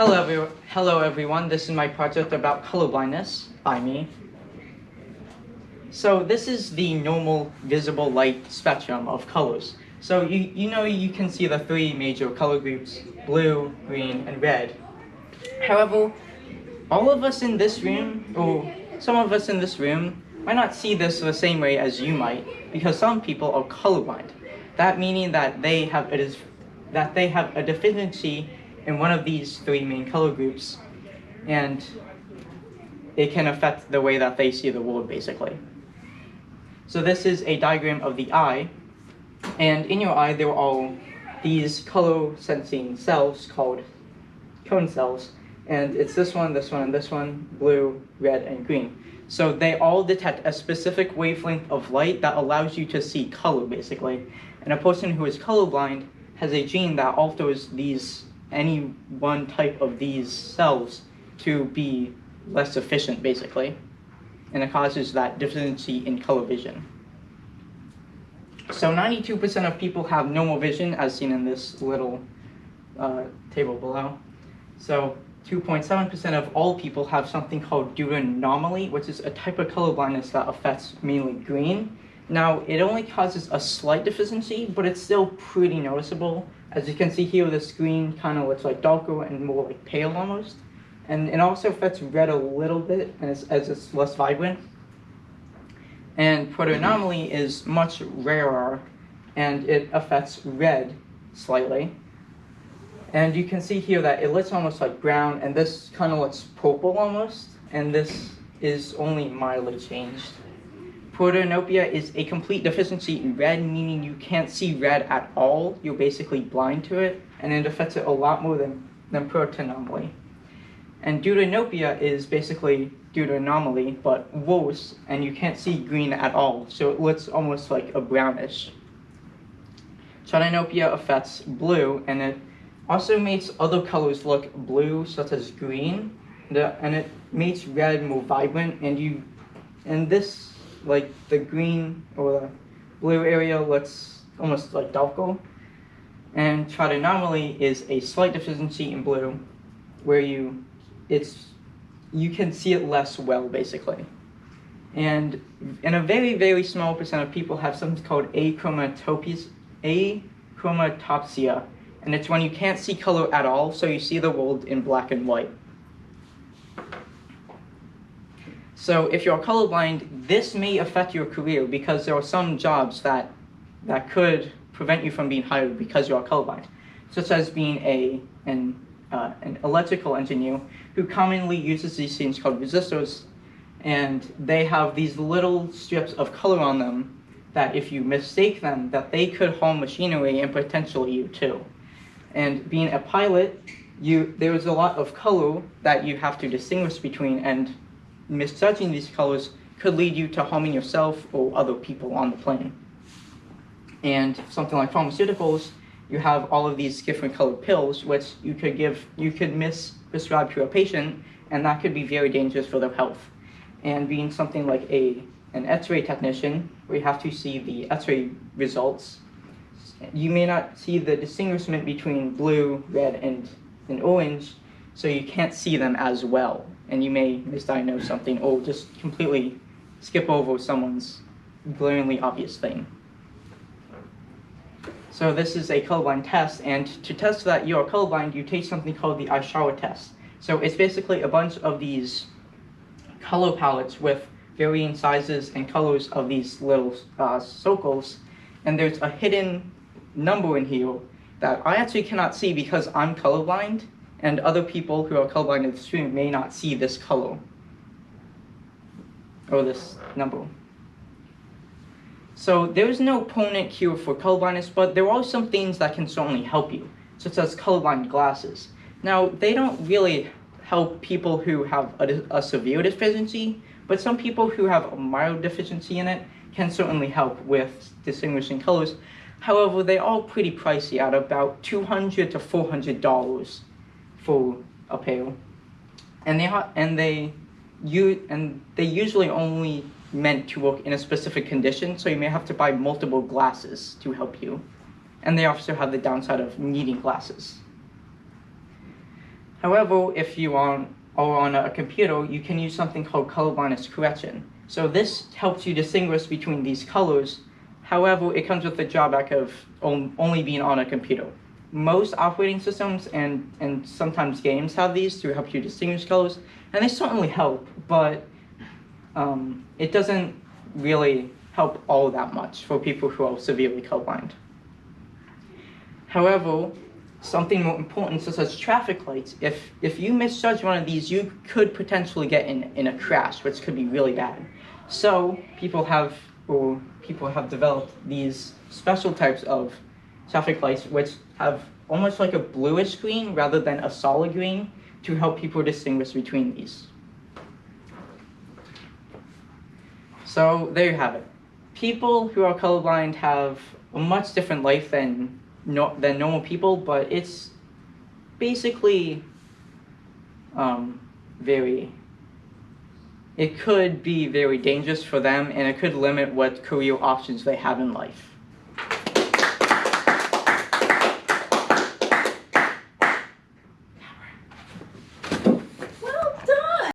Hello everyone, this is my project about color blindness by me. So this is the normal visible light spectrum of colors. So you can see the three major color groups, blue, green, and red. However, all of us in this room, or some of us in this room, might not see this the same way as you might, because some people are colorblind. That meaning that they have a deficiency in one of these three main color groups, and it can affect the way that they see the world, basically. So this is a diagram of the eye, and in your eye there are all these color sensing cells called cone cells, and it's this one, and this one, blue, red, and green. So they all detect a specific wavelength of light that allows you to see color, basically. And a person who is colorblind has a gene that alters any one type of these cells to be less efficient, basically. And it causes that deficiency in color vision. So 92% of people have normal vision, as seen in this little table below. So 2.7% of all people have something called deuteranomaly, which is a type of color blindness that affects mainly green. Now, it only causes a slight deficiency, but it's still pretty noticeable. As you can see here, the screen kind of looks like darker and more like pale almost. And it also affects red a little bit as it's less vibrant. And protoanomaly is much rarer, and it affects red slightly. And you can see here that it looks almost like brown, and this kind of looks purple almost, and this is only mildly changed. Protanopia is a complete deficiency in red, meaning you can't see red at all. You're basically blind to it, and it affects it a lot more than protoanomaly. And deuteranopia is basically deuteranomaly, but worse, and you can't see green at all, so it looks almost like a brownish. Tritanopia affects blue, and it also makes other colors look blue, such as green, and it makes red more vibrant, and this, like the green or the blue area, looks almost like darker. And tritananomaly is a slight deficiency in blue, where you can see it less well, basically. And a very, very small percent of people have something called achromatopsia, and it's when you can't see color at all, so you see the world in black and white. So if you're colorblind, this may affect your career, because there are some jobs that could prevent you from being hired because you are colorblind, such as being an electrical engineer who commonly uses these things called resistors, and they have these little strips of color on them that if you mistake them, that they could harm machinery and potentially you too. And being a pilot, there is a lot of color that you have to distinguish between, and misjudging these colors could lead you to harming yourself or other people on the plane. And something like pharmaceuticals, you have all of these different colored pills, which you could misprescribe to a patient, and that could be very dangerous for their health. And being something like an X-ray technician, where you have to see the X-ray results, you may not see the distinguishment between blue, red, and orange, so you can't see them as well, and you may misdiagnose something or just completely skip over someone's glaringly obvious thing. So this is a colorblind test, and to test that you are colorblind, you take something called the Ishikawa test. So it's basically a bunch of these color palettes with varying sizes and colors of these little circles, and there's a hidden number in here that I actually cannot see because I'm colorblind, and other people who are colorblind in the stream may not see this color or this number. So there is no permanent cure for colorblindness, but there are some things that can certainly help you, such as colorblind glasses. Now, they don't really help people who have a severe deficiency, but some people who have a mild deficiency in it can certainly help with distinguishing colors. However, they are pretty pricey, at about $200 to $400 for a pair, and they usually only meant to work in a specific condition, so you may have to buy multiple glasses to help you. And they also have the downside of needing glasses. However, if you are on a computer, you can use something called color blindness correction. So this helps you distinguish between these colors. However, it comes with the drawback of only being on a computer. Most operating systems and sometimes games have these to help you distinguish colors, and they certainly help, but it doesn't really help all that much for people who are severely colorblind. However, something more important, such as traffic lights, if you misjudge one of these, you could potentially get in a crash, which could be really bad. So people have developed these special types of traffic lights which have almost like a bluish green rather than a solid green to help people distinguish between these. So there you have it. People who are colorblind have a much different life than normal people, but it's basically it could be very dangerous for them, and it could limit what career options they have in life.